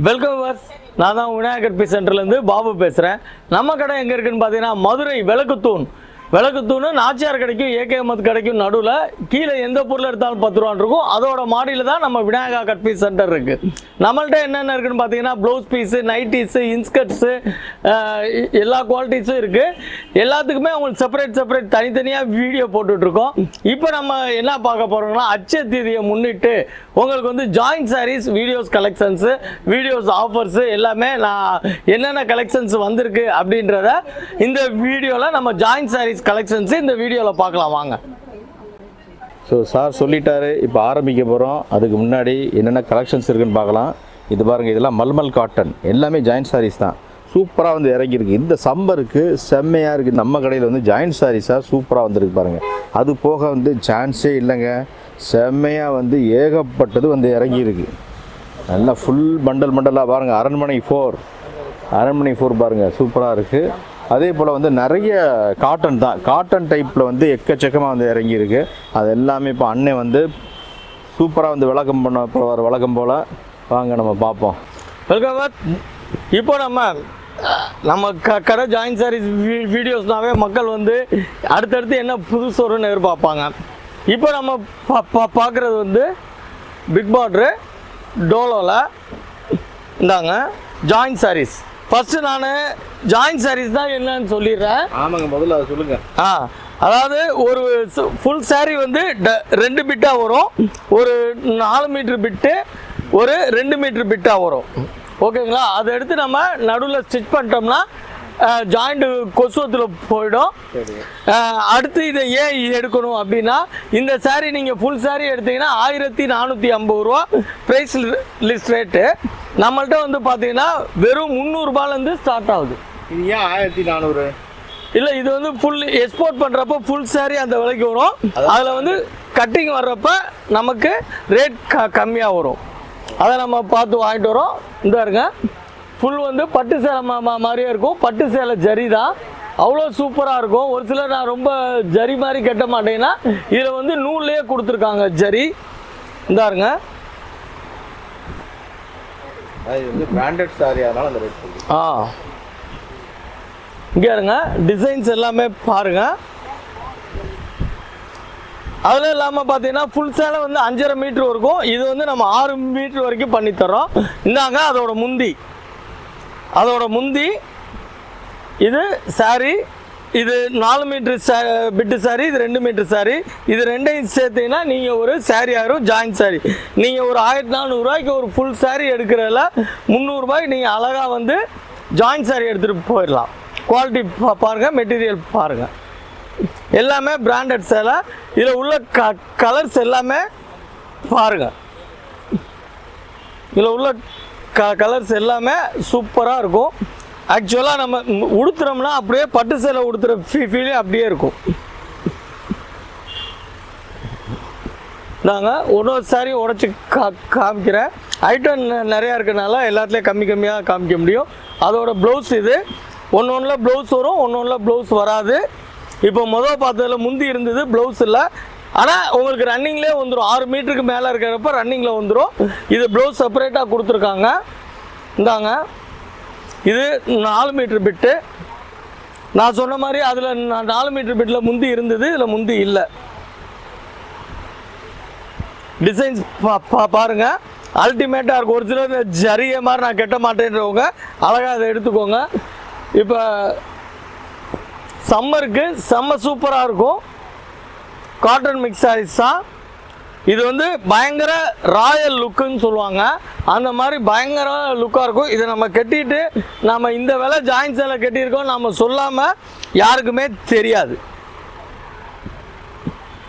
Welcome was. நான் தான் Vinayagar B சென்டர்லேருந்து பாபு பேசுகிறேன். நம்ம கடை எங்கே இருக்குன்னு பார்த்தீங்கன்னா மதுரை விளக்குத்தூணு நாச்சியார் கிடைக்கும், ஏகேஎம்எத் கிடைக்கும். நடுவில் கீழே எந்த பொருள் எடுத்தாலும் 10 ரூபான்னு இருக்கும். அதோட மாடியில் தான் நம்ம விநாயகா கட் பீஸ் சென்டர் இருக்குது. நம்மள்ட்ட என்னென்ன இருக்குன்னு பார்த்தீங்கன்னா ப்ளவுஸ் பீஸு, நைட்டிஸு, இன்ஸ்கர்ட்ஸு, எல்லா குவாலிட்டிஸும் இருக்குது. எல்லாத்துக்குமே உங்களுக்கு செப்பரேட் தனித்தனியாக வீடியோ போட்டுட்ருக்கோம். இப்போ நம்ம என்ன பார்க்க போகிறோம்னா அட்சய தீதியை முன்னிட்டு உங்களுக்கு வந்து joint saris videos collections, videos offers எல்லாமே நான் என்னென்ன கலெக்ஷன்ஸ் வந்திருக்கு அப்படின்றத இந்த வீடியோவில் நம்ம ஜாயின்ட் சாரீஸ் கலெக்ஷன்ஸ் இந்த வீடியோவில் பார்க்கலாம் வாங்க. ஸோ சார் சொல்லிட்டாரு, இப்போ ஆரம்பிக்க போகிறோம். அதுக்கு முன்னாடி என்னென்ன கலெக்ஷன்ஸ் இருக்குன்னு பார்க்கலாம். இது பாருங்கள், இதெல்லாம் மல்மல் காட்டன், எல்லாமே ஜாயின்ட் சாரீஸ் தான். சூப்பராக வந்து இறங்கியிருக்கு. இந்த சம்மருக்கு செம்மையாக இருக்குது. நம்ம கடையில் வந்து ஜாயின்ட் சாரீஸாக சூப்பராக வந்துருக்கு பாருங்கள். அது போக வந்து சான்ஸே இல்லைங்க, செம்மையாக வந்து ஏகப்பட்டது வந்து இறங்கியிருக்கு. நல்லா ஃபுல் பண்டலாக பாருங்கள். அரண்மனை 4 பாருங்கள், சூப்பராக இருக்குது. அதே போல் வந்து நிறைய காட்டன் தான், காட்டன் டைப்பில் வந்து எக்கச்சக்கமாக வந்து இறங்கியிருக்கு. அது எல்லாமே இப்போ அண்ணன் வந்து சூப்பராக வந்து விளக்கம் பண்ண போகிற வழக்கம் போல். வாங்க நம்ம பார்ப்போம். வெல்கம். இப்போ நம்ம கடை ஜாயின்ட் சாரீஸ் வீடியோஸ்னாவே மக்கள் வந்து அடுத்தடுத்து என்ன புதுசு வரும்னு எதிர்பார்ப்பாங்க. இப்போ நம்ம பார்க்குறது வந்து பிக் பார்டரு டோலோவில் இந்தாங்க ஜாயின்ட் சாரீஸ். ஃபஸ்ட்டு நான் ஜாயின்ட் சாரீஸ் தான் என்னன்னு சொல்லிடுறேன். ஆமாங்க, முதல்ல அதை சொல்லுங்கள். அதாவது ஒரு ஃபுல் சாரீ வந்து 2 பிட்டாக வரும். ஒரு 4 மீட்டர் பிட்டு, ஒரு 2 மீட்டர் பிட்டாக வரும். ஓகேங்களா? அதை எடுத்து நம்ம நடுவில் ஸ்டிச் பண்ணிட்டோம்னா ஜாயிண்ட்டு கொசுவத்தில் போயிடும். அடுத்து இதை ஏன் எடுக்கணும் அப்படின்னா, இந்த சாரீ நீங்கள் ஃபுல் சாரீ எடுத்தீங்கன்னா 1450 ரூபா ப்ரைஸ் லிஸ்ட் ரேட்டு. நம்மள்ட்ட வந்து பார்த்தீங்கன்னா வெறும் 300 ரூபாயிலேருந்து ஸ்டார்ட் ஆகுது. இது ஏன் 1400? இல்லை, இது வந்து ஃபுல் எக்ஸ்போர்ட் பண்ணுறப்ப ஃபுல் சாரீ அந்த விலைக்கு வரும். அதில் வந்து கட்டிங் வர்றப்ப நமக்கு ரேட் கம்மியாக வரும். அதை நம்ம பார்த்து வாங்கிட்டு வரோம். இந்த இருங்க, ஃபுல் வந்து பட்டு சேலை மாதிரியே இருக்கும். பட்டு சேலை ஜரி தான், அவ்வளோ சூப்பராக இருக்கும். ஒரு சிலர் நான் ரொம்ப ஜரி மாதிரி கட்ட மாட்டேன்னா இதில் வந்து நூல்லையே கொடுத்துருக்காங்க ஜரி. இந்தாருங்க, இது வந்து பிராண்டட் சாரி, அதனால அந்த ரேட் சொல்லுங்க. இங்கே இருங்க, டிசைன்ஸ் எல்லாமே பாருங்க. அதில் இல்லாமல் பார்த்தீங்கன்னா ஃபுல் சேலை வந்து 5.5 மீட்ரு இருக்கும். இது வந்து நம்ம 6 மீட்ரு வரைக்கும் பண்ணித்தரோம். இந்தாங்க அதோட முந்தி இது சாரி. இது 4 மீட்ரு பிட்டு சாரி, இது 2 மீட்ரு சாரி. இது ரெண்டையும் சேர்த்தீங்கன்னா நீங்கள் ஒரு சாரி ஆயிரும் ஜாயின்ட் சாரி. நீங்கள் ஒரு 1400 ரூபாய்க்கு ஒரு ஃபுல் சாரி எடுக்கிறதில்ல 300 ரூபாய்க்கு நீங்கள் அழகாக வந்து ஜாயின்ட் சாரி எடுத்துகிட்டு போயிடலாம். குவாலிட்டி பாருங்கள், மெட்டீரியல் பாருங்கள், எல்லாமே பிராண்டட் சேலை. இதில் உள்ள கலர்ஸ் எல்லாமே பாருங்கள். இதில் உள்ள கலர்ஸ் எல்லாமே சூப்பராக இருக்கும். ஆக்சுவலாக நம்ம உடுத்துறோம்னா அப்படியே பட்டு சேலை உடுத்துகிற ஃபீலே அப்படியே இருக்கும். நாங்கள் ஒரு சாரி உடச்சி காமிக்கிறேன். ஐட்டம் நிறையா இருக்கிறனால எல்லாத்துலேயும் கம்மியாக காமிக்க முடியும். அதோட ப்ளவுஸ் இது ஒன்றில் ப்ளவுஸ் வரும், ஒன்றில் ப்ளவுஸ் வராது. இப்போ முதல் பார்த்ததில் முந்தி இருந்தது, ப்ளவுஸ் இல்லை. ஆனால் உங்களுக்கு ரன்னிங்லேயே வந்துடும். 6 மீட்டருக்கு மேலே இருக்கிறப்ப ரன்னிங்கில் வந்துடும். இது ப்ளவுஸ் செப்பரேட்டாக கொடுத்துருக்காங்க. இந்தாங்க, இது 4 மீட்ரு பிட்டு. நான் சொன்ன மாதிரி அதில் 4 மீட்ரு பிட்டில் முந்தி இருந்தது, இதில் முந்தி இல்லை. டிசைன்ஸ் பாருங்கள், அல்டிமேட்டாக இருக்கும். ஒரு சிலர் ஜரிய மாதிரி நான் கெட்ட மாட்டேன்றவங்க அழகாக அதை எடுத்துக்கோங்க. இப்போ சம்மருக்கு செம்ம சூப்பராக இருக்கும். காட்டன் மிக்ஸ் சாரீஸ் தான். இது வந்து பயங்கர ராயல் லுக்குன்னு சொல்லுவாங்க, அந்த மாதிரி பயங்கர லுக்காக இருக்கும். இதை நம்ம கட்டிட்டு நம்ம இந்த விலை ஜாயின்ட் சேலை கட்டியிருக்கோம் நம்ம சொல்லாமல் யாருக்குமே தெரியாது.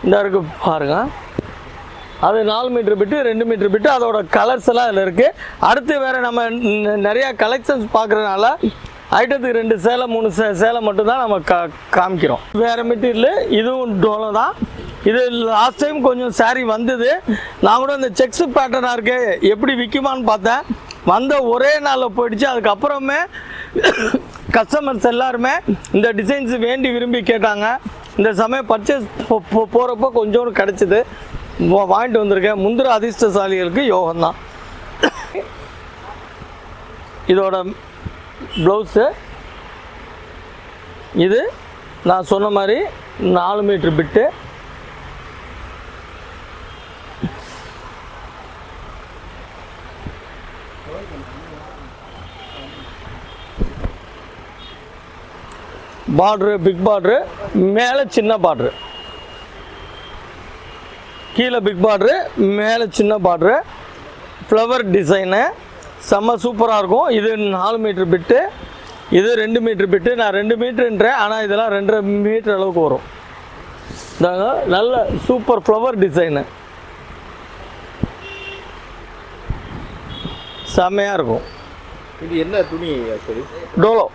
இந்த இருக்கு பாருங்க, அது 4 மீட்டர் பிட்டு, 2 மீட்டர் பிட்டு. அதோட கலர்ஸ் எல்லாம் இதில் இருக்குது. அடுத்து வேறு நம்ம நிறையா கலெக்ஷன்ஸ் பார்க்குறதுனால ஐட்டத்துக்கு 2 சேலை 3 சேலை மட்டும்தான் நம்ம காமிக்கிறோம். வேறு மெட்டீரியல், இதுவும் டோலோ தான். இது லாஸ்ட் டைம் கொஞ்சம் சாரீ வந்தது. நான் கூட இந்த செக்ஸ் பேட்டர்னாக இருக்கு எப்படி விற்குமான்னு பார்த்தேன். வந்த ஒரே நாளில் போயிடுச்சு. அதுக்கப்புறமே கஸ்டமர்ஸ் எல்லாருமே இந்த டிசைன்ஸ் வேண்டி விரும்பி கேட்டாங்க. இந்த சமயம் பர்ச்சேஸ் போகிறப்போ கொஞ்சோண்டு கிடச்சிது, வாங்கிட்டு வந்திருக்கேன். முந்திர அதிர்ஷ்டசாலிகளுக்கு யோகம்தான். இதோட ப்ளவுஸு. இது நான் சொன்ன மாதிரி 4 மீட்டர் பிட்டு. பார்ட்ரு பிக் பார்ட்ரு, மேலே சின்ன பார்ட்ரு, கீழே பிக் பார்ட்ரு, மேலே சின்ன பார்ட்ரு, ஃப்ளவர் டிசைனு செம்ம சூப்பராக இருக்கும். இது 4 மீட்டர் பிட்டு, இது 2 மீட்டர் பிட்டு. நான் 2 மீட்டருன்றேன், ஆனால் இதெல்லாம் 2.5 மீட்டர் அளவுக்கு வரும். இதாங்க நல்ல சூப்பர் ஃப்ளவர் டிசைனு, செம்மையாக இருக்கும். இது என்ன துணி? டோலோ.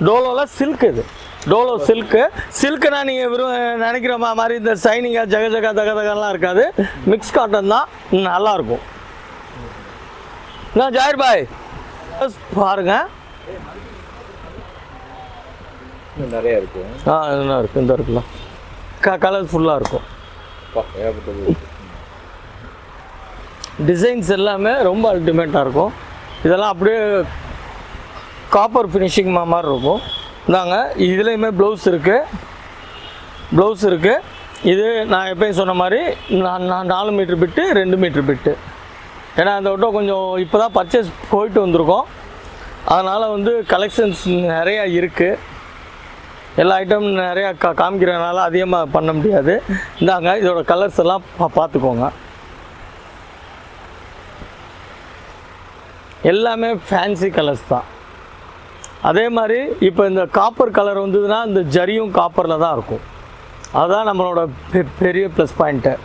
டோலோவில் சில்க். இது டோலோ சில்க்குனா நீங்கள் வெறும் நினைக்கிற மாதிரி இந்த சைனிங்காக ஜக தகலாம் இருக்காது. மிக்ஸ் காட்டன் தான், நல்லாயிருக்கும். நான் ஜாயிர் பாய் பாருங்க, நிறையா இருக்கும். என்ன இருக்குது இந்த இருக்குல்ல, கலர்ஃபுல்லாக இருக்கும். டிசைன்ஸ் எல்லாமே ரொம்ப அல்டிமேட்டாக இருக்கும். இதெல்லாம் அப்படியே காப்பர் ஃபினிஷிங் மாதிரி இருக்கும். இந்தாங்க இதுலேயுமே ப்ளவுஸ் இருக்குது. இது நான் எப்பயும் சொன்ன மாதிரி நான் 4 மீட்டர் பிட்டு, 2 மீட்டர் பிட்டு. ஏன்னா அந்த விட்டோ கொஞ்சம் இப்போ தான் பர்ச்சேஸ் போயிட்டு வந்திருக்கோம். அதனால் வந்து கலெக்ஷன்ஸ் நிறையா இருக்குது. எல்லா ஐட்டம் நிறையா காமிக்கிறதுனால அதிகமாக பண்ண முடியாது. இந்தாங்க இதோட கலர்ஸ் எல்லாம் பார்த்துக்கோங்க. எல்லாமே ஃபேன்சி கலர்ஸ் தான். அதே மாதிரி இப்போ இந்த காப்பர் கலர் வந்ததுன்னா இந்த ஜரியும் காப்பரில் தான் இருக்கும். அதுதான் நம்மளோட பெரிய ப்ளஸ் பாயிண்ட்டு.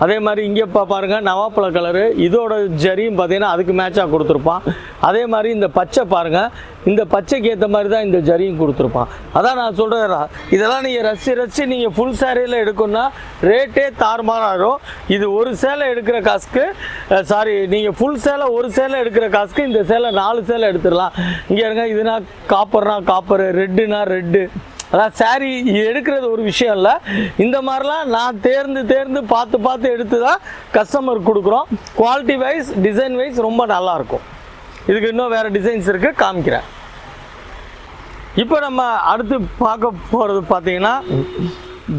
அதே மாதிரி இங்கே பாருங்கள் நவாப்பழ கலரு, இதோட ஜரியும் பார்த்தீங்கன்னா அதுக்கு மேட்சாக கொடுத்துருப்பான். அதே மாதிரி இந்த பச்சை பாருங்கள், இந்த பச்சைக்கு ஏற்ற மாதிரி தான் இந்த ஜரியும் கொடுத்துருப்பான். அதான் நான் சொல்கிறேன், இதெல்லாம் நீங்கள் ரசித்து நீங்கள் ஃபுல் சேரீயில் எடுக்கணும்னா ரேட்டே தாறுமாறாகும். இது ஒரு சேலை எடுக்கிற காசுக்கு நீங்கள் ஃபுல் சேலை ஒரு சேலை எடுக்கிற காசுக்கு இந்த சேலை 4 சேலை எடுத்துடலாம். இங்கே இருங்க, இதுனா காப்பரு, ரெட்டுனா ரெட்டு. அதான் சாரீ எடுக்கிறது ஒரு விஷயம் இல்லை. இந்த மாதிரிலாம் நான் தேர்ந்து பார்த்து எடுத்து தான் கஸ்டமருக்கு கொடுக்குறோம். குவாலிட்டி வைஸ் டிசைன் வைஸ் ரொம்ப நல்லாயிருக்கும். இதுக்கு இன்னும் வேறு டிசைன்ஸ் இருக்குது, காமிக்கிறேன். இப்போ நம்ம அடுத்து பார்க்க போகிறது பார்த்தீங்கன்னா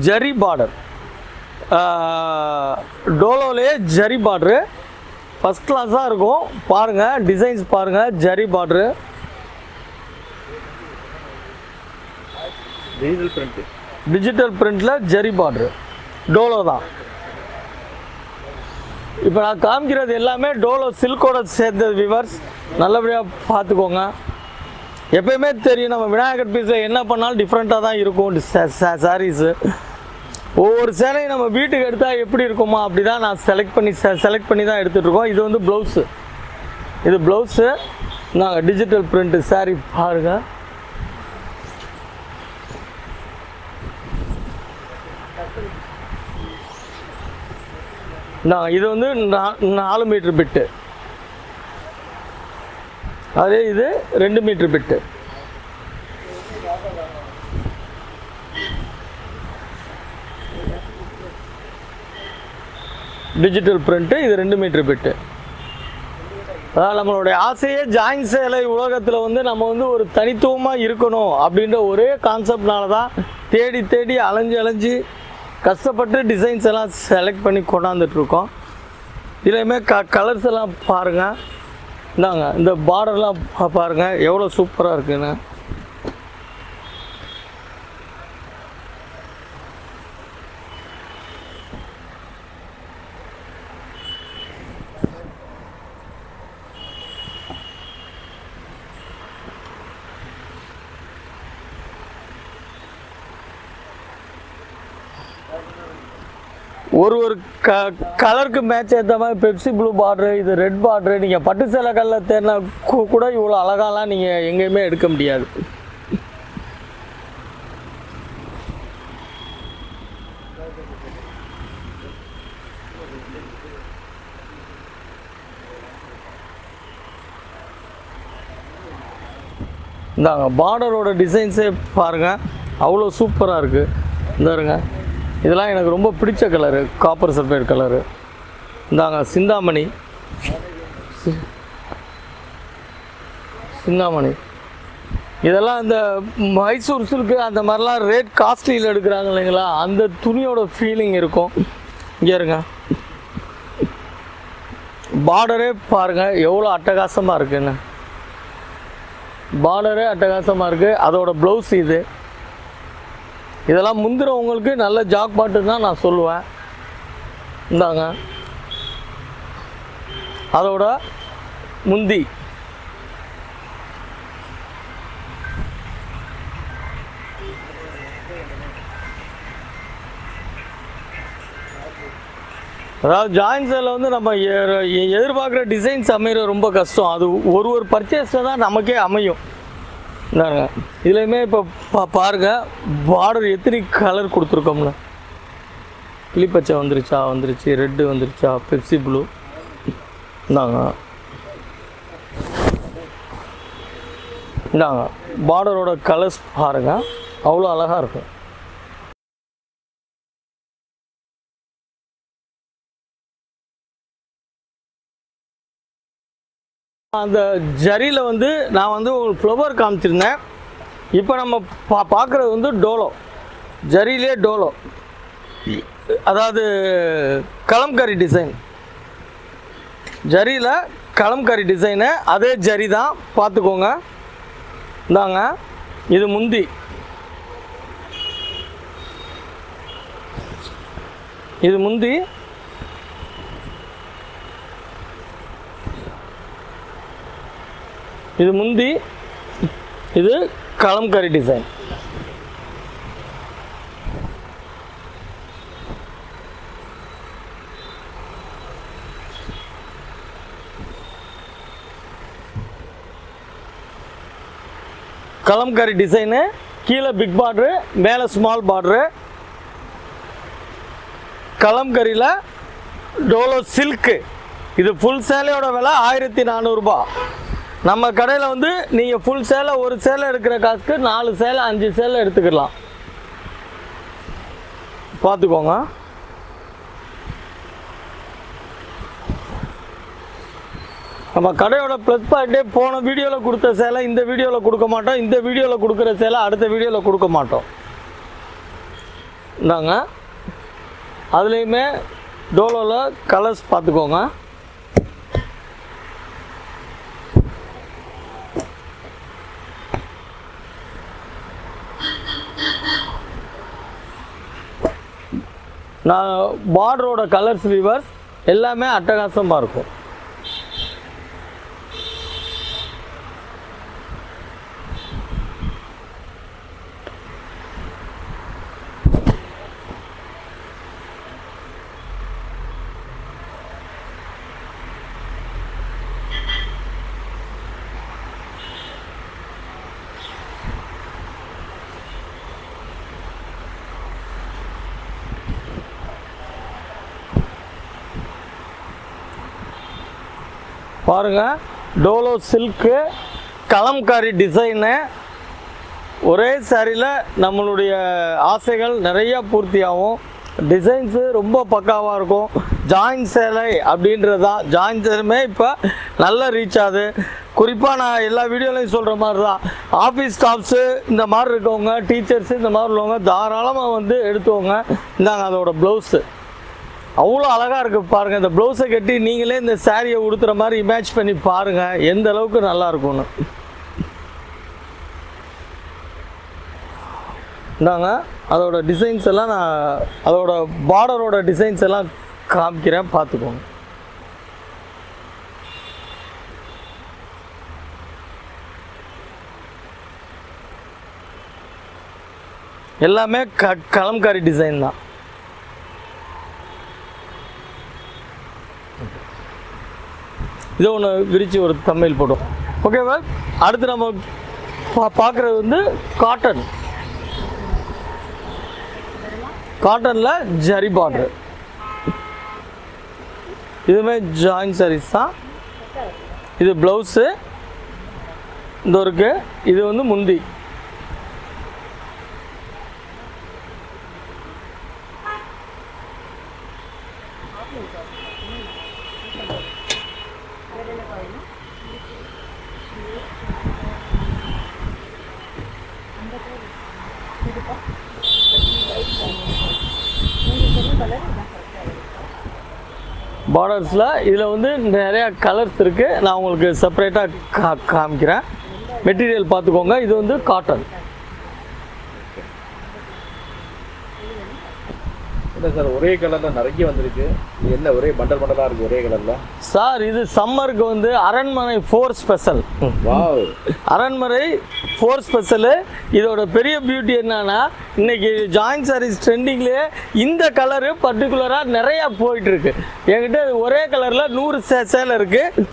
ஜரி பார்டர். டோலோலே ஜரி பார்டரு ஃபஸ்ட் கிளாஸாக இருக்கும். பாருங்கள் டிசைன்ஸ் பாருங்கள், ஜரி பார்டரு, டிஜிட்டல் பிரிண்டில் ஜரி பார்டரு, டோலோ தான். இப்போ நான் காமிக்கிறது எல்லாமே டோலோ சில்கோட சேர்ந்த விவர்ஸ், நல்லபடியாக பார்த்துக்கோங்க. எப்பயுமே தெரியும் நம்ம விநாயகர் பீஸில் என்ன பண்ணாலும் டிஃப்ரெண்ட்டாக தான் இருக்கும் சாரீஸு. ஒவ்வொரு சேலையும் நம்ம வீட்டுக்கு எடுத்தால் எப்படி இருக்குமா அப்படி தான் நான் செலக்ட் பண்ணி தான் எடுத்துகிட்ருக்கோம். இது வந்து ப்ளவுஸு, இது ப்ளவுஸு. நாங்கள் டிஜிட்டல் பிரிண்ட்டு சாரீ பாருங்கள். இது வந்து 4 மீட்டர் பிட்டு, அதே இது 2 மீட்டர் பிட்டு. டிஜிட்டல் பிரிண்ட்டு, இது 2 மீட்டர் பிட்டு. அதான் நம்மளுடைய ஆசையே ஜாயின் சேலை உலகத்தில் வந்து நம்ம வந்து ஒரு தனித்துவமாக இருக்கணும் அப்படின்ற ஒரே கான்செப்ட்னால தான் தேடி அலைஞ்சு கஷ்டப்பட்டு டிசைன்ஸ் எல்லாம் செலக்ட் பண்ணி கொண்டாந்துட்ருக்கோம். இதுலேயுமே கலர்ஸ் எல்லாம் பாருங்கள். இந்தாங்க இந்த பார்டர்லாம் பாருங்கள் எவ்வளோ சூப்பராக இருக்குன்னு. ஒரு கலருக்கு மேட்ச் ஏற்ற மாதிரி பெப்சி ப்ளூ பார்டரு, இது ரெட் பார்டரு. நீங்கள் பட்டு சேலை கல்லில் தேடினா கூட இவ்வளோ அழகாலாம் நீங்கள் எங்கேயுமே எடுக்க முடியாது. இந்தாங்க பார்டரோட டிசைன்ஸே பாருங்கள், அவ்வளோ சூப்பராக இருக்குது. இந்தாருங்க, இதெல்லாம் எனக்கு ரொம்ப பிடிச்ச கலரு, காப்பர் சல்ஃபைடு கலரு. இந்தாங்க சிந்தாமணி, சிந்தாமணி. இதெல்லாம் இந்த மைசூர் சில்க்கு அந்த மாதிரிலாம் ரேட் காஸ்ட்லியில் எடுக்கிறாங்க இல்லைங்களா, அந்த துணியோட ஃபீலிங் இருக்கும். இங்கே இருங்க, பார்டரே பாருங்கள் எவ்வளோ அட்டகாசமாக இருக்குன்னு. பார்டரே அட்டகாசமாக இருக்குது. அதோட ப்ளவுஸ் இது. இதெல்லாம் முந்திரவங்களுக்கு நல்ல ஜாக் பாட்டு தான் நான் சொல்லுவேன். இந்தாங்க அதோட முந்தி. அதாவது ஜாயின்ஸில் வந்து நம்ம எதிர்பார்க்குற டிசைன்ஸ் அமைகிற ரொம்ப கஷ்டம். அது ஒரு பர்ச்சேஸில் தான் நமக்கே அமையும். இந்தாங்க இதுலேயுமே இப்போ பாருங்கள் பார்டர் எத்தனை கலர் கொடுத்துருக்கோம்ல. கிளிப்பச்சை வந்துருச்சு, ரெட்டு வந்துருச்சா, பெப்சி ப்ளூ. இந்தாங்க பார்டரோட கலர்ஸ் பாருங்கள் அவ்வளோ அழகாக இருக்கும். அந்த ஜரியில் வந்து நான் வந்து உங்களுக்கு ஃப்ளவர் காமிச்சிருந்தேன். இப்போ நம்ம பார்க்குறது வந்து டோலோ, ஜரியிலே டோலோ, அதாவது கலம்கரி டிசைன். ஜரியில் கலம்கரி டிசைனு அதே ஜரி தான், பார்த்துக்கோங்க. இந்தாங்க இது முந்தி. இது முந்தி. இது முந்தி. இது கலம்கரி டிசைன். கலம்கரி டிசைனு, கீழே பிக் பார்டரு, மேலே ஸ்மால் பார்டரு. கலம்கரியில் டோலோ சில்க்கு. இது ஃபுல் சேலையோட விலை 1400 ரூபா. நம்ம கடையில் வந்து நீங்கள் ஃபுல் சேலை, ஒரு சேலை எடுக்கிற காசுக்கு 4 சேலை 5 சேலை எடுத்துக்கலாம். பார்த்துக்கோங்க. நம்ம கடையோட ப்ளஸ் பாயிண்ட்டே போன வீடியோவில் கொடுத்த சேலை இந்த வீடியோவில் கொடுக்க மாட்டோம், இந்த வீடியோவில் கொடுக்குற சேலை அடுத்த வீடியோவில் கொடுக்க மாட்டோம். இந்தாங்க அதுலேயுமே டோலோவில் கலர்ஸ் பார்த்துக்கோங்க. நான் பார்டரோட கலர்ஸ் வியூவர்ஸ் எல்லாமே அட்டகாசமாக இருக்கும். பாருங்கள் டோலோ சில்க்கு கலம்காரி டிசைனு. ஒரே சாரியில் நம்மளுடைய ஆசைகள் நிறையா பூர்த்தியாகும். டிசைன்ஸு ரொம்ப பக்காவாக இருக்கும். ஜாயின் சேலை அப்படின்றது தான். ஜாயின் சேலுமே இப்போ நல்லா ரீச் ஆகுது. குறிப்பாக நான் எல்லா வீடியோலையும் சொல்கிற மாதிரி தான், ஆஃபீஸ் ஸ்டாஃப்ஸு இந்த மாதிரி இருக்கவங்க, டீச்சர்ஸு இந்த மாதிரி உள்ளவங்க தாராளமாக வந்து எடுத்துவோங்க. இந்தாங்க அதோட ப்ளவுஸு அவ்வளோ அழகாக இருக்குது பாருங்கள். இந்த ப்ளவுஸை கட்டி நீங்களே இந்த சாரியை உடுத்துகிற மாதிரி இமேஜ் பண்ணி பாருங்கள் எந்த அளவுக்கு நல்லா இருக்கும்னு. இந்தாங்க அதோட டிசைன்ஸ் எல்லாம் நான் அதோட பார்டரோட டிசைன்ஸ் எல்லாம் காமிக்கிறேன், பார்த்துக்கோங்க. எல்லாமே கலம்காரி டிசைன் தான். இதை ஒன்று விரித்து ஒரு தம்ப்நெயில் போட்டோம். ஓகேவா? அடுத்து நம்ம பார்க்குறது வந்து காட்டன். காட்டனில் ஜரி பார்டர். இதுவுமே ஜாயின் சாரீஸ் தான். இது ப்ளவுஸு இந்த இருக்கு. இது வந்து முந்தி. பார்டர்ஸில். இதில் வந்து நிறையா கலர்ஸ் இருக்குது. நான் உங்களுக்கு செப்பரேட்டாக காமிக்கிறேன். மெட்டீரியல் பார்த்துக்கோங்க. இது வந்து காட்டன். இல்லை சார், ஒரே கலரில் நிறைய வந்திருக்கு. இது என்ன ஒரே பண்டல் பண்டலாக இருக்குது ஒரே கலரில்? சார் இது சம்மருக்கு வந்து அரண்மனை 4 ஸ்பெஷல். வாவ், அரண்மனை 4 ஸ்பெஷலு. இதோட பெரிய பியூட்டி என்னன்னா, இன்னைக்கு ஜாயின்ட் சாரீஸ் ட்ரெண்டிங்லேயே இந்த கலரு பர்டிகுலராக நிறையா போயிட்டுருக்கு. என்கிட்ட ஒரே கலரில் 100 சேலை இருக்குது.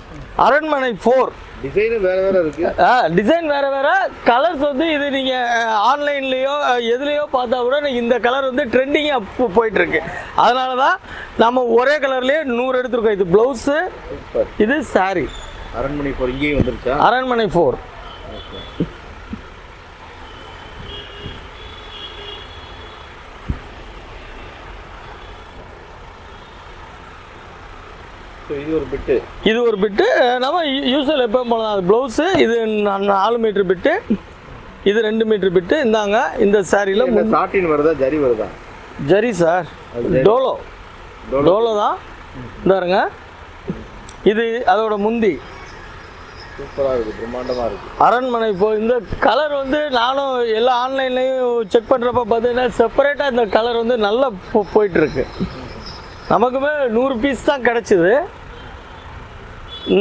அரண்மனை 4 டிசைனு வேறு வேறு இருக்குது. டிசைன் வேறு வேறு, கலர்ஸ் வந்து இது நீங்கள் ஆன்லைன்லேயோ எதுலேயோ பார்த்தா கூட இந்த கலர் வந்து ட்ரெண்டிங்காக போயிட்டுருக்கு. அதனால தான் நம்ம ஒரே கலர்லேயே 100 எடுத்துருக்கோம். இது ப்ளவுஸு, இது சாரீ. அரண்மனை 4 இங்கேயும் வந்துருச்சா? அரண்மனை 4. இது ஒரு பிட்டு, இது ஒரு பிட்டு. நம்ம யூஸ்வல் எப்போ போகலாம். அது ப்ளவுஸு, இது 4 மீட்டர் பிட்டு, இது 2 மீட்டர் பிட்டு. இந்தாங்க இந்த சாரியில் சாட்டின் வருதா ஜரி வருதா? ஜரி சார், டோலோ தான். இந்தாருங்க, இது அதோட முந்தி. சூப்பராக இருக்குது, பிரம்மாண்டமாக இருக்குது. அரண்மனை இந்த கலர் வந்து நானும் எல்லா ஆன்லைன்லேயும் செக் பண்ணுறப்ப பார்த்தீங்கன்னா செப்பரேட்டாக இந்த கலர் வந்து நல்லா போயிட்டுருக்கு. நமக்குமே 100 பீஸ் தான் கிடச்சிது.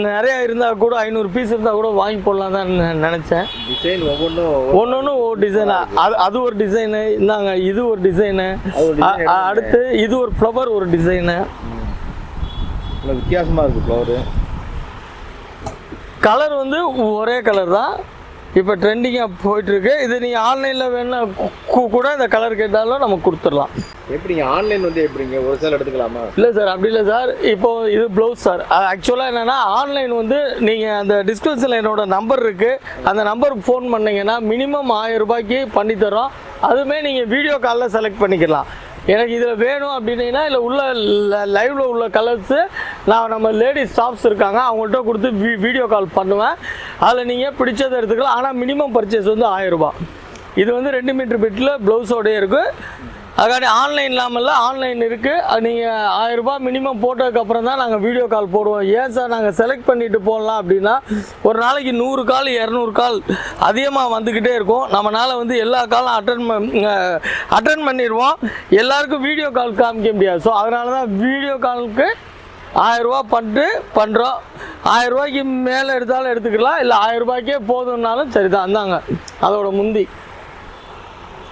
நிறையா இருந்தால் கூட 500 பீஸ் இருந்தால் கூட வாங்கி போடலாம் தான் நினச்சேன். டிசைன் ஒவ்வொன்றும் ஒவ்வொரு டிசைனா. அது ஒரு டிசைனு. இந்தாங்க இது ஒரு டிசைனு. அடுத்து இது ஒரு ஃப்ளவர், ஒரு டிசைனு. வித்தியாசமாக இருக்குது ஃப்ளவரு. கலர் வந்து ஒரே கலர் தான் இப்போ ட்ரெண்டிங்காக போயிட்டுருக்கு. இது நீங்கள் ஆன்லைனில் வேணா கூட இந்த கலர் கேட்டாலும் நம்ம கொடுத்துடலாம். எப்படிங்க ஆன்லைன் வந்து எப்படிங்க ஒரு சேல் எடுத்துக்கலாமா? இல்லை சார், அப்படி இல்லை சார். இப்போது இது ப்ளவுஸ் சார். ஆக்சுவலாக என்னென்னா, ஆன்லைன் வந்து நீங்கள் அந்த டிஸ்கிரிப்ஷனில் என்னோட நம்பர் இருக்குது. அந்த நம்பருக்கு ஃபோன் பண்ணிங்கன்னா மினிமம் 1000 ரூபாய்க்கு பண்ணித்தரோம். அதுவுமே நீங்கள் வீடியோ காலில் செலக்ட் பண்ணிக்கலாம். எனக்கு இதில் வேணும் அப்படின்னீங்கன்னா இல்லை உள்ள லைவில் உள்ள கலர்ஸு நம்ம லேடிஸ் ஸ்டாஃப்ஸ் இருக்காங்க, அவங்கள்ட்ட கொடுத்து வீடியோ கால் பண்ணுவேன். அதில் நீங்கள் பிடிச்சதை எடுத்துக்கலாம். ஆனால் மினிமம் பர்ச்சேஸ் வந்து 1000 ரூபா. இது வந்து 2 மீட்டர் பிட்டில் ப்ளவுஸோடய இருக்குது. அதுக்காண்டி ஆன்லைன் இல்லாமல் ஆன்லைன் இருக்குது. அது நீங்கள் 1000 ரூபா மினிமம் போட்டதுக்கப்புறம் தான் நாங்கள் வீடியோ கால் போடுவோம். ஏன் சார் நாங்கள் செலக்ட் பண்ணிவிட்டு போடலாம் அப்படின்னா, ஒரு நாளைக்கு 100 கால் 200 கால் அதிகமாக வந்துக்கிட்டே இருக்கும். நம்மளால் வந்து எல்லா காலும் அட்டன் பண்ணிடுவோம். எல்லாருக்கும் வீடியோ கால் காமிக்க முடியாது. ஸோ அதனால தான் வீடியோ காலுக்கு 1000 ரூபா பண்ணுறோம். 1000 ரூபாய்க்கு மேலே எடுத்தாலும் எடுத்துக்கலாம், இல்லை 1000 ரூபாய்க்கே போதும்னாலும் சரி தான். அந்தாங்க அதோட முந்தி,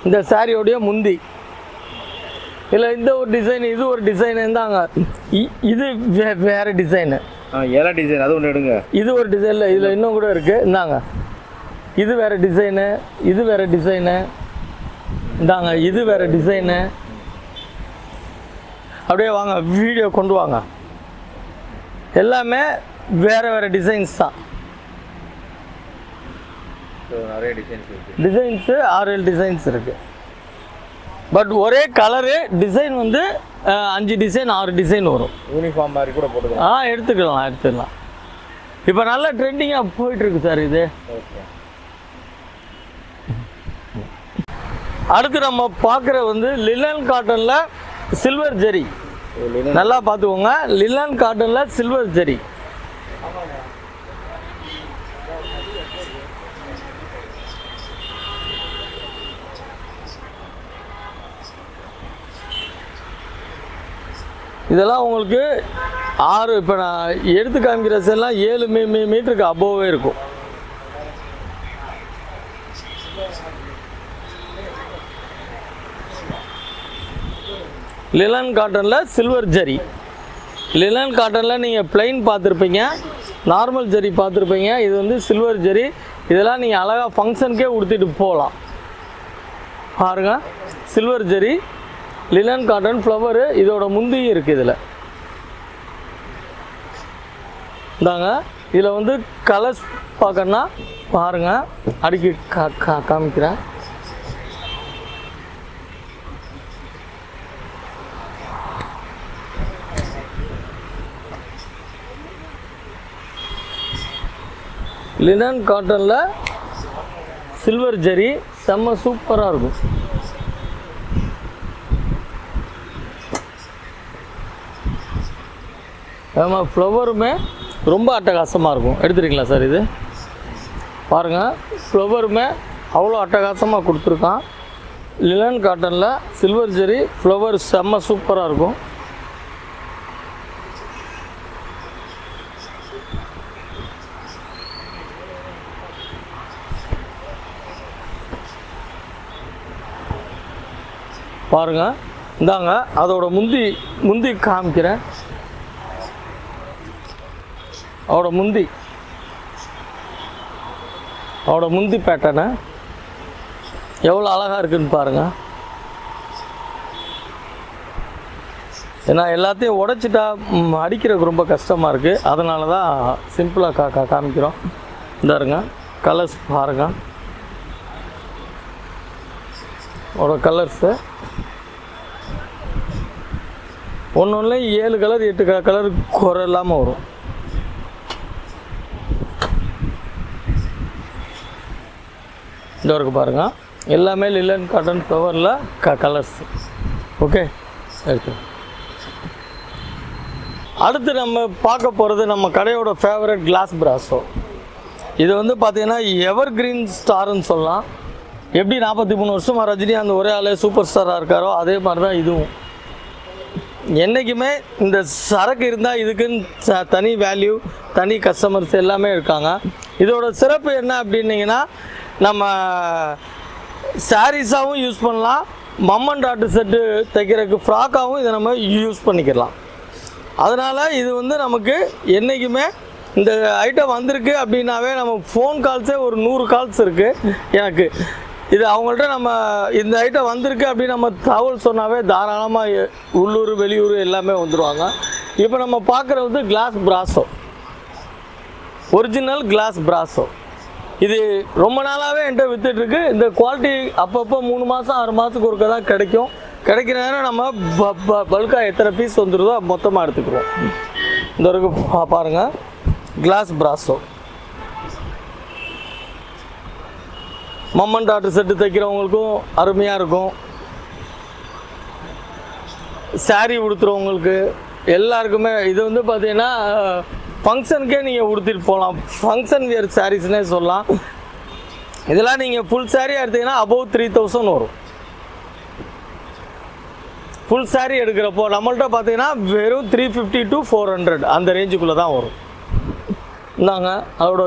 இந்த சாரியோடைய முந்தி. இல்லை இந்த ஒரு டிசைன், இது ஒரு டிசைன். இருந்தாங்க இது வேறு டிசைனு. ஏழா டிசைன், அது ஒன்று எடுங்க. இது ஒரு டிசைனில் இதில் இன்னும் கூட இருக்குது. இந்தாங்க இது வேறு டிசைனு, இது வேறு டிசைனு. இந்தாங்க இது வேறு டிசைனு. அப்படியே வாங்க, வீடியோ கொண்டு வாங்க. எல்லாமே வேறு டிசைன்ஸ் தான். நிறைய டிசைன்ஸ் இருக்குது. டிசைன்ஸு 6-7 டிசைன்ஸ் இருக்குது. பட் ஒரே கலரு, டிசைன் வந்து 5 டிசைன் 6 டிசைன் வரும். யூனிஃபார்ம் மாதிரி கூட போட்டுக்கலாம். எடுத்துக்கலாம். இப்போ நல்ல ட்ரெண்டிங்காக போயிட்டுருக்கு சார் இது. அடுத்து நம்ம பார்க்குற வந்து லினன் காட்டனில் சில்வர் ஜெரி. நல்லா பார்த்துக்கோங்க, லினன் காட்டனில் சில்வர் ஜெரி. இதெல்லாம் உங்களுக்கு 6, இப்போ நான் எடுத்து காமிக்கிற செல்லாம் 7 மீட்டருக்கு அபோவே இருக்கும். லினன் காட்டனில் சில்வர் ஜரி. லினன் காட்டனில் நீங்கள் பிளைன் பார்த்துருப்பீங்க, நார்மல் ஜரி பார்த்துருப்பீங்க. இது வந்து சில்வர் ஜரி. இதெல்லாம் நீங்கள் அழகாக ஃபங்க்ஷனுக்கே உடுத்திட்டு போகலாம். பாருங்க, silver zari, linen cotton, flower. இதோட முந்தியும் இருக்குது இதில். இந்தாங்க இதில் வந்து கலர்ஸ் பார்க்கணுன்னா பாருங்கள், அடுக்கி காமிக்கிறேன். லினன் காட்டனில் சில்வர் ஜரி செம்ம சூப்பராக இருக்கும். ஆமாம், ஃப்ளவருமே ரொம்ப அட்டகாசமாக இருக்கும். எடுத்துறீங்களா சார்? இது பாருங்கள், ஃப்ளவருமே அவ்வளோ அட்டகாசமாக கொடுத்துருக்கான். லினன் காட்டனில் சில்வர் ஜெரி ஃப்ளவர் செம்ம சூப்பராக இருக்கும். பாருங்கள், இந்தாங்க அதோட முந்தி காமிக்கிறேன். அவரோட முந்தி பேட்டர்னு எவ்வளோ அழகாக இருக்குன்னு பாருங்கள். ஏன்னா எல்லாத்தையும் உடைச்சிட்டா அடிக்கிறதுக்கு ரொம்ப கஷ்டமாக இருக்குது. அதனால தான் சிம்பிளாக காமிக்கிறோம். இந்தாருங்க கலர்ஸ் பாருங்கள், அவரோட கலர்ஸு ஒன்றுலையும் 7 கலர் 8 கலர் குறை இல்லாமல் வரும். இந்த வரைக்கும் பாருங்கள், எல்லாமே லிலன் காட்டன் ஃப்ளவரில் கலர்ஸ். ஓகே, எடுத்து அடுத்து நம்ம பார்க்க போகிறது நம்ம கடையோட ஃபேவரட் கிளாஸ் பிராஸோ. இது வந்து பார்த்திங்கன்னா எவர் கிரீன் ஸ்டார்னு சொல்லலாம். எப்படி 43 வருஷமாக ரஜினிகாந்த் ஒரே ஆளே சூப்பர் ஸ்டாராக இருக்காரோ அதே மாதிரி தான் இதுவும். என்றைக்குமே இந்த சரக்கு இருந்தால் இதுக்குன்னு தனி வேல்யூ, தனி கஸ்டமர்ஸ் எல்லாமே இருக்காங்க. இதோட சிறப்பு என்ன அப்படின்னிங்கன்னா, நம்ம சாரீஸாகவும் யூஸ் பண்ணலாம், மம்மன் டாட்டு செட்டு தைக்கிறதுக்கு ஃப்ராக்காகவும் இதை நம்ம யூஸ் பண்ணிக்கலாம். அதனால் இது வந்து நமக்கு என்றைக்குமே இந்த ஐட்டம் வந்திருக்கு அப்படின்னாவே நம்ம ஃபோன் கால்ஸே ஒரு 100 கால்ஸ் இருக்குது எனக்கு. இது அவங்கள்ட்ட நம்ம இந்த ஐட்டம் வந்திருக்கு அப்படின்னு நம்ம தகவல் சொன்னாவே தாராளமாக உள்ளூர் வெளியூர் எல்லாமே வந்துடுவாங்க. இப்போ நம்ம பார்க்குறது வந்து கிளாஸ் பிராஸோ, ஒரிஜினல் கிளாஸ் பிராஸோ. இது ரொம்ப நாளாகவே என்கிட்ட விற்றுட்ருக்கு. இந்த குவாலிட்டி அப்பப்போ 3 மாதம் 6 மாதத்துக்கு ஒருக்க தான் கிடைக்கும். கிடைக்கிற நேரம் நம்ம பல்காக எத்தனை பீஸ் வந்துடுதோ மொத்தமாக எடுத்துக்கிறோம். இந்த வரைக்கும் பாருங்கள், கிளாஸ் பிராஸோ மம்மன் டாட்டு செட்டு தைக்கிறவங்களுக்கும் அருமையாக இருக்கும். சாரீ உடுத்துறவங்களுக்கு எல்லாருக்குமே இது வந்து பார்த்திங்கன்னா ஃபங்க்ஷனுக்கே நீங்கள் உடுத்திட்டு போகலாம். ஃபங்க்ஷன் வியர் சாரீஸ்னே சொல்லலாம். இதெல்லாம் நீங்கள் ஃபுல் சாரியாக எடுத்திங்கன்னா அபவ் 3000 வரும். ஃபுல் சாரீ எடுக்கிறப்போ நம்மள்ட்ட பார்த்தீங்கன்னா வெறும் 350 to 400 அந்த ரேஞ்சுக்குள்ளே தான் வரும். இந்தாங்க அதோட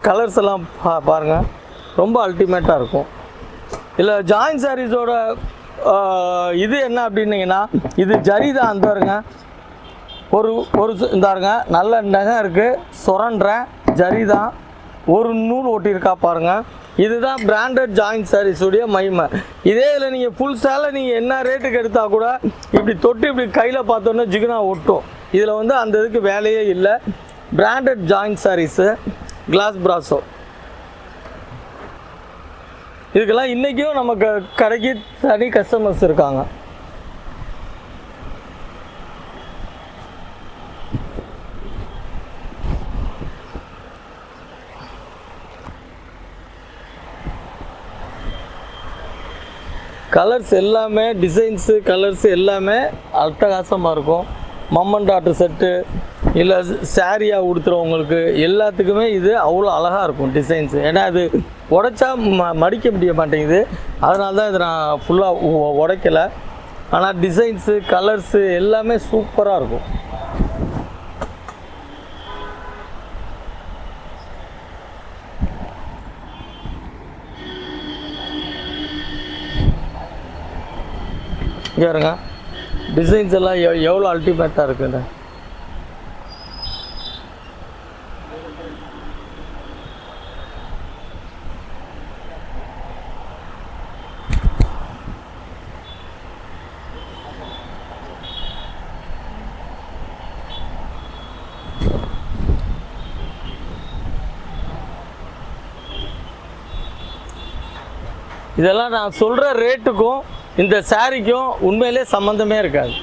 கலர்ஸ் எல்லாம் பாருங்கள், ரொம்ப அல்டிமேட்டாக இருக்கும். இல்லை ஜாயின் சாரீஸோட இது என்ன அப்படின்னீங்கன்னா, இது ஜரி தான். அந்தாருங்க ஒரு இந்தாருங்க நல்ல நகை இருக்குது, சுரண்ட ஜரி தான், ஒரு நூல் ஒட்டியிருக்கா பாருங்கள். இதுதான் பிராண்டட் ஜாயின் சாரீஸுடைய மகிமை. இதே இதில் நீங்கள் ஃபுல் சேலை நீங்கள் என்ன ரேட்டுக்கு எடுத்தால் கூட இப்படி தொட்டு இப்படி கையில் பார்த்தோன்னே ஜிகுனா ஒட்டும். இதில் வந்து அந்த இதுக்கு வேலையே இல்லை. Branded join sarees class பிராஸோ. இதுக்கெல்லாம் இன்றைக்கும் நமக்கு கடைக்கு தனி கஸ்டமர்ஸ் இருக்காங்க. கலர்ஸ் எல்லாமே டிசைன்ஸு கலர்ஸ் எல்லாமே அட்டகாசமாக இருக்கும். மம்மன் டாட்டு செட்டு இல்லை சாரியாக உடுத்துறவங்களுக்கு எல்லாத்துக்குமே இது அவ்வளோ அழகாக இருக்கும் டிசைன்ஸு. ஏன்னா அது உடைச்சா மடிக்க முடிய மாட்டேங்குது, அதனால தான் இதை நான் ஃபுல்லாக உடைக்கலை. ஆனால் டிசைன்ஸு கலர்ஸு எல்லாமே சூப்பராக இருக்கும். இங்கே இருங்க, டிசைன்ஸ் எல்லாம் எவ்வளோ அல்டிமேட்டாக இருக்குன்னு. இதெல்லாம் நான் சொல்கிற ரேட்டுக்கும் இந்த சாரிக்கும் உண்மையிலே சம்மந்தமே இருக்காது.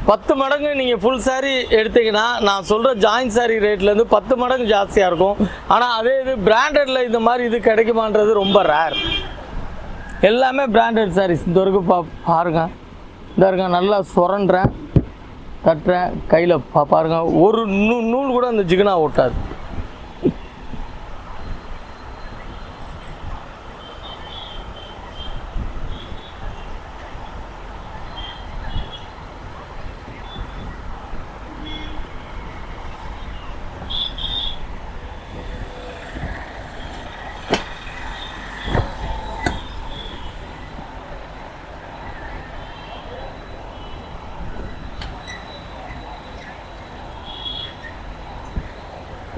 10 மடங்கு நீங்கள் ஃபுல் சாரீ எடுத்திங்கன்னா நான் சொல்கிற ஜாயின் சாரீ ரேட்லேருந்து 10 மடங்கு ஜாஸ்தியாக இருக்கும். ஆனால் அதே இது பிராண்டடில் இந்த மாதிரி இது கிடைக்குமான்றது ரொம்ப ரேர். எல்லாமே பிராண்டட் சாரீஸ். இந்த வரைக்கும் பாருங்க, இந்த இருக்க நல்லா சுரண்டுறேன். தட்டுறேன் கையில் பாருங்கள், ஒரு நூல் கூட அந்த ஜிகினா ஒட்டாது.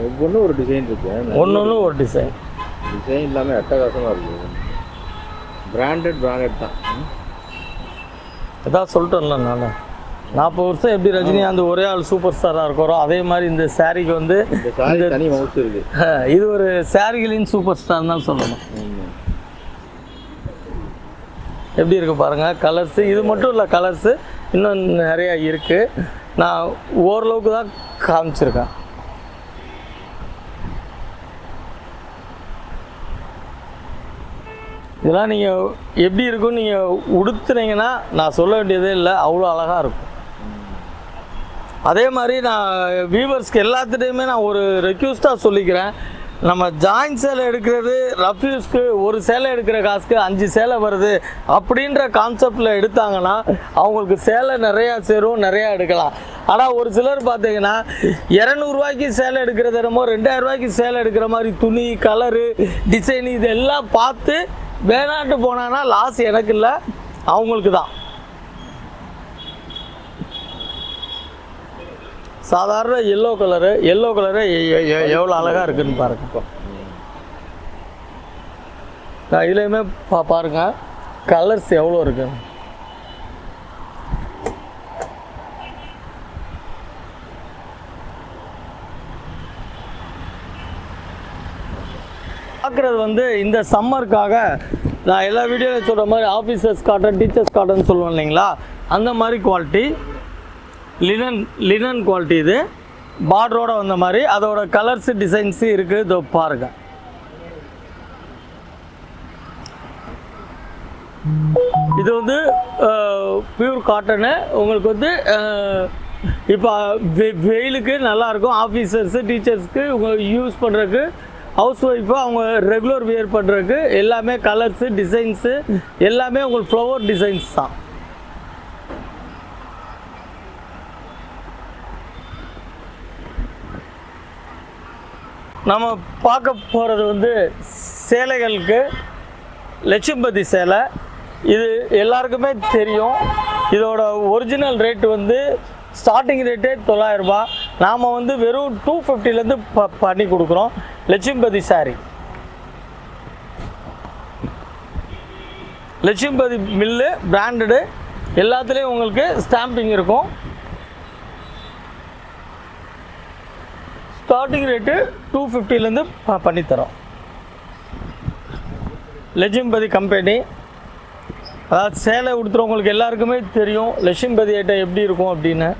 ஒவ்வொன்றும் ஒரு டிசைன் இருக்கு, ஒன்று ஒரு டிசைன் எல்லாமே அட்டகாசமாக இருக்குது. பிராண்டட் தான். இதான் சொல்லிட்டேன்ல நான் 40 வருஷம் எப்படி ரஜினிகாந்த் ஒரே ஆள் சூப்பர் ஸ்டாராக இருக்கிறோம், அதே மாதிரி இந்த சாரிக்கு வந்து தனி மவுஸ் இருக்கு. இது ஒரு சாரிகளின் சூப்பர் ஸ்டார் தான் சொல்லணும். எப்படி இருக்கு பாருங்கள் கலர்ஸு. இது மட்டும் இல்லை, கலர்ஸு இன்னும் நிறையா இருக்குது. நான் ஓரளவுக்கு தான் காமிச்சிருக்கேன். இதெல்லாம் நீங்கள் எப்படி இருக்குன்னு நீங்கள் உடுத்துனீங்கன்னா நான் சொல்ல வேண்டியதே இல்லை, அவ்வளோ அழகாக இருக்கும். அதே மாதிரி நான் வியூவர்ஸ்க்கு எல்லாத்துட்டையுமே நான் ஒரு ரெக்வஸ்ட்டாக சொல்லிக்கிறேன், நம்ம ஜாயின் சேலை எடுக்கிறது ரஃப் யூஸ்க்கு ஒரு சேலை எடுக்கிற காசுக்கு 5 சேலை வருது அப்படின்ற கான்செப்டில் எடுத்தாங்கன்னா அவங்களுக்கு சேலை நிறையா சேரும், நிறையா எடுக்கலாம். ஆனால் ஒரு சிலர் பார்த்தீங்கன்னா 200 ரூபாய்க்கு சேலை எடுக்கிறது என்னமோ 2000 ரூபாய்க்கு சேலை எடுக்கிற மாதிரி துணி, கலரு, டிசைன் இதெல்லாம் பார்த்து வேணாட்டு போனான்னா லாஸ் எனக்கு இல்லை, அவங்களுக்கு தான். சாதாரண எல்லோ கலரு எவ்வளோ அழகாக இருக்குன்னு பாருங்க. இதுலேயுமே பாருங்க கலர்ஸ் எவ்வளோ இருக்கு. பார்க்குறது வந்து இந்த சம்மருக்காக நான் எல்லா வீடியோவில் சொல்கிற மாதிரி ஆஃபீஸர்ஸ் காட்டன், டீச்சர்ஸ் காட்டன் சொல்லுவேன் இல்லைங்களா, அந்த மாதிரி குவாலிட்டி லினன் குவாலிட்டி. இது பார்டரோட வந்த மாதிரி அதோட கலர்ஸ் டிசைன்ஸு இருக்குது. இதோ பாருங்க, இது வந்து பியூர் காட்டனு. உங்களுக்கு வந்து இப்போ வெயிலுக்கு நல்லாயிருக்கும், ஆஃபீஸர்ஸு டீச்சர்ஸ்க்கு உங்களுக்கு யூஸ் பண்ணுறதுக்கு, ஹவுஸ் ஒய்ஃபு அவங்க ரெகுலர் வியர் பண்ணுறதுக்கு எல்லாமே கலர்ஸு டிசைன்ஸு எல்லாமே உங்களுக்கு ஃப்ளவர் டிசைன்ஸ் தான். நம்ம பார்க்க போகிறது வந்து சேலைகளுக்கு லட்சும்பதி சேலை. இது எல்லாருக்குமே தெரியும். இதோட ஒரிஜினல் ரேட்டு வந்து ஸ்டார்டிங் ரேட்டே 900 ரூபா. நாம் வந்து வெறும் 250லேருந்து பண்ணி கொடுக்குறோம். Lakshmipathy sorry, Lakshmipathy mill branded, எல்லாத்துலேயும் உங்களுக்கு ஸ்டாம்பிங் இருக்கும். ஸ்டார்டிங் ரேட்டு 250லேருந்து பண்ணித்தரோம். லட்சும்பதி கம்பெனி, அதாவது சேலை உடுத்துறவங்களுக்கு எல்லாருக்குமே தெரியும் லட்சும்பதி ஐட்டம் எப்படி இருக்கும் அப்படின்னு.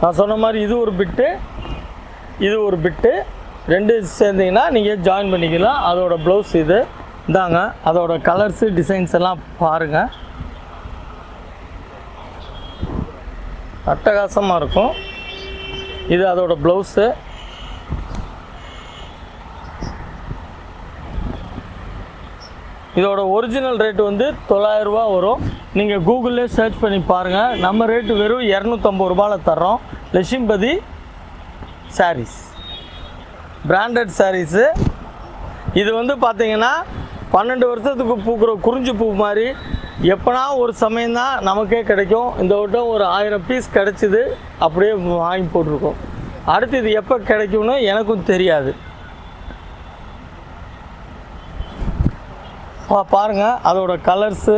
நான் சொன்ன மாதிரி இது ஒரு பிட்டு, இது ஒரு பிட்டு, ரெண்டு சேர்ந்தீங்கன்னா நீங்கள் ஜாயின் பண்ணிக்கலாம். அதோட ப்ளவுஸ் இது இந்தாங்க. அதோட கலர்ஸு டிசைன்ஸ் எல்லாம் பாருங்கள், அட்டகாசமாக இருக்கும். இது அதோட ப்ளவுஸு. இதோட ஒரிஜினல் ரேட்டு வந்து 900 ரூபா வரும். நீங்கள் கூகுள்லேயே சர்ச் பண்ணி பாருங்கள். நம்ம ரேட்டு வெறும் 250 ரூபாயில் தர்றோம். Lakshmipathy saris, branded sarees. இது வந்து பார்த்தீங்கன்னா 12 வருஷத்துக்கு பூக்கிற குறிஞ்சி பூ மாதிரி எப்போனா ஒரு சமயம்தான் நமக்கே கிடைக்கும். இந்த வட்டம் ஒரு 1000 பீஸ் கிடச்சிது, அப்படியே வாங்கி போட்டிருக்கோம். அடுத்து இது எப்போ கிடைக்கும்னு எனக்கும் தெரியாது. பாருங்கள் அதோட கலர்ஸு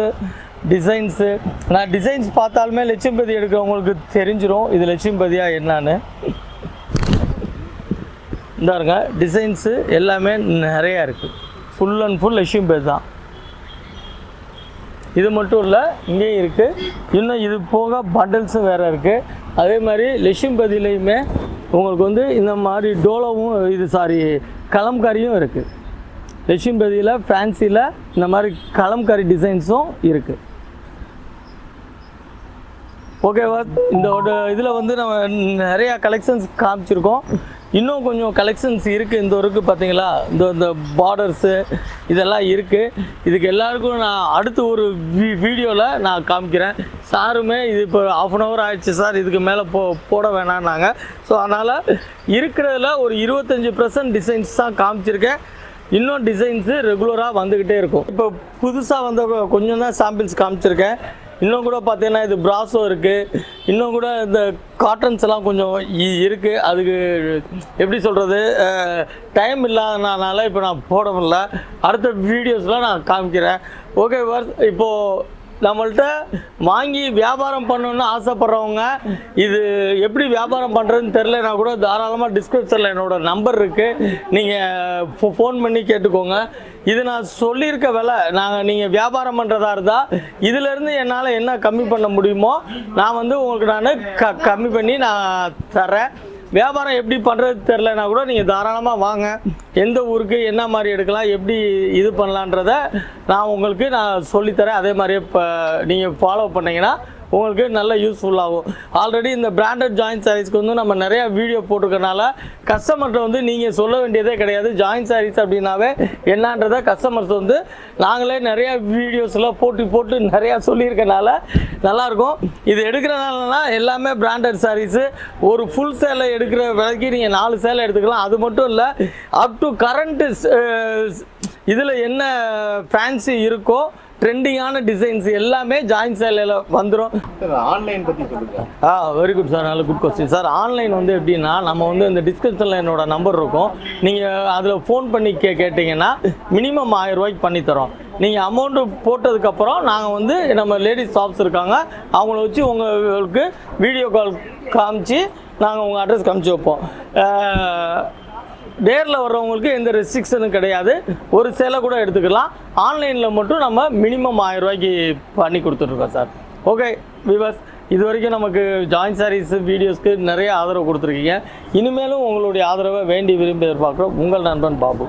டிசைன்ஸு. நான் டிசைன்ஸ் பார்த்தாலுமே லட்சும்பதி எடுக்கிறவங்களுக்கு தெரிஞ்சிடும் இது லட்சும்பதியா என்னான்னு. இந்தாருங்க டிசைன்ஸு எல்லாமே நிறையா இருக்குது. ஃபுல் அண்ட் ஃபுல் லட்சும்பதி தான். இது மட்டும் இல்லை, இங்கேயும் இருக்குது. இன்னும் இது போக பண்டல்ஸும் வேறு இருக்குது. அதே மாதிரி லட்சுமிபதியிலையுமே உங்களுக்கு வந்து இந்த மாதிரி டோலோவும் கலம்காரியும் இருக்குது. லட்சுமிபதியில் ஃபேன்சியில் இந்த மாதிரி கலம்காரி டிசைன்ஸும் இருக்குது. ஓகேவா? இந்த இதில் வந்து நம்ம நிறையா கலெக்ஷன்ஸ் காமிச்சிருக்கோம். இன்னும் கொஞ்சம் கலெக்ஷன்ஸ் இருக்குது. இந்த இருக்குது பார்த்தீங்களா, இந்த பார்டர்ஸு இதெல்லாம் இருக்குது. இதுக்கு எல்லாருக்கும் நான் அடுத்து ஒரு வீடியோவில் நான் காமிக்கிறேன். சாருமே இது இப்போ 1/2 hour ஆயிடுச்சு சார், இதுக்கு மேலே போட வேணான்னாங்க. ஸோ அதனால் இருக்கிறதுல ஒரு 25% டிசைன்ஸ் தான் காமிச்சிருக்கேன். இன்னும் டிசைன்ஸு ரெகுலராக வந்துக்கிட்டே இருக்கும். இப்போ புதுசாக வந்த கொஞ்சம் தான் சாம்பிள்ஸ் காமிச்சிருக்கேன். இன்னும் கூட பார்த்தீங்கன்னா இது பிராஸோ இருக்குது. இன்னும் கூட இந்த காட்டன்ஸ் எல்லாம் கொஞ்சம் இருக்குது. அதுக்கு எப்படி சொல்கிறது, டைம் இல்லாதனால இப்போ நான் போட முடியல. அடுத்த வீடியோஸில் நான் காமிக்கிறேன். ஓகே வர்ஸ், இப்போது நம்மள்கிட்ட வாங்கி வியாபாரம் பண்ணணுன்னு ஆசைப்பட்றவங்க இது எப்படி வியாபாரம் பண்ணுறதுன்னு தெரிலனா கூட தாராளமாக டிஸ்கிரிப்ஷனில் என்னோடய நம்பர் இருக்குது, நீங்கள் ஃபோன் பண்ணி கேட்டுக்கோங்க. இது நான் சொல்லியிருக்க விலை, நீங்கள் வியாபாரம் பண்ணுறதா இருந்தால் இதிலேருந்து என்னால் என்ன கம்மி பண்ண முடியுமோ நான் வந்து உங்களுக்கு நான் கம்மி பண்ணி நான் தரேன். வியாபாரம் எப்படி பண்ணுறது தெரிலனா கூட நீங்கள் தாராளமாக வாங்க. எந்த ஊருக்கு என்ன மாதிரி எடுக்கலாம், எப்படி இது பண்ணலான்றதை நான் சொல்லித்தரேன். அதே மாதிரியே இப்போ நீங்கள் ஃபாலோ பண்ணிங்கன்னா உங்களுக்கு நல்ல யூஸ்ஃபுல்லாகும். ஆல்ரெடி இந்த பிராண்டட் ஜாயின்ட் சாரீஸ்க்கு வந்து நம்ம நிறையா வீடியோ போட்டிருக்கனால கஸ்டமர்கிட்ட வந்து நீங்கள் சொல்ல வேண்டியதே கிடையாது. ஜாயின்ட் சாரீஸ் அப்படின்னாவே என்னன்றதை கஸ்டமர்ஸ் வந்து நாங்களே நிறையா வீடியோஸ்லாம் போட்டு நிறையா சொல்லியிருக்கனால நல்லாயிருக்கும். இது எடுக்கிறனாலனா எல்லாமே பிராண்டட் சாரீஸு. ஒரு ஃபுல் சேலை எடுக்கிற விலைக்கு நீங்கள் 4 சேலை எடுத்துக்கலாம். அது மட்டும் இல்லை, அப் டு கரண்ட்டு இதில் என்ன ஃபேன்சி இருக்கோ ட்ரெண்டிங்கான டிசைன்ஸ் எல்லாமே ஜாயின்ட் சேலையில் வந்துடும். ஆன்லைன் பற்றி சொல்லுங்கள். வெரி குட் சார், நல்ல குட் கொஸ்டின் சார். ஆன்லைன் வந்து எப்படின்னா, நம்ம வந்து இந்த டிஸ்கிரிப்ஷனில் என்னோட நம்பர் இருக்கும். நீங்கள் அதில் ஃபோன் பண்ணி கேட்டிங்கன்னா மினிமம் 1000 ரூபாய்க்கு பண்ணித்தரோம். நீங்கள் அமௌண்ட்டு போட்டதுக்கப்புறம் நாங்கள் வந்து நம்ம லேடிஸ் ஷாப்ஸ் இருக்காங்க, அவங்கள வச்சு உங்களுக்கு வீடியோ கால் காமிச்சு நாங்கள் உங்கள் அட்ரஸ் காமிச்சு வைப்போம். நேரில் வர்றவங்களுக்கு எந்த ரெஸ்ட்ரிக்ஷனும் கிடையாது. ஒரு சேலை கூட எடுத்துக்கலாம். ஆன்லைனில் மட்டும் நம்ம மினிமம் 1000 ரூபாய்க்கு பண்ணி கொடுத்துட்ருக்கோம் சார். ஓகே வியூவர்ஸ், இது வரைக்கும் நமக்கு ஜாயின்ட் சாரீஸ் வீடியோஸ்க்கு நிறைய ஆதரவு கொடுத்துருக்கீங்க. இனிமேலும் உங்களுடைய ஆதரவை வேண்டி விரும்பி எதிர்பார்க்குறோம். உங்கள் நண்பன் பாபு.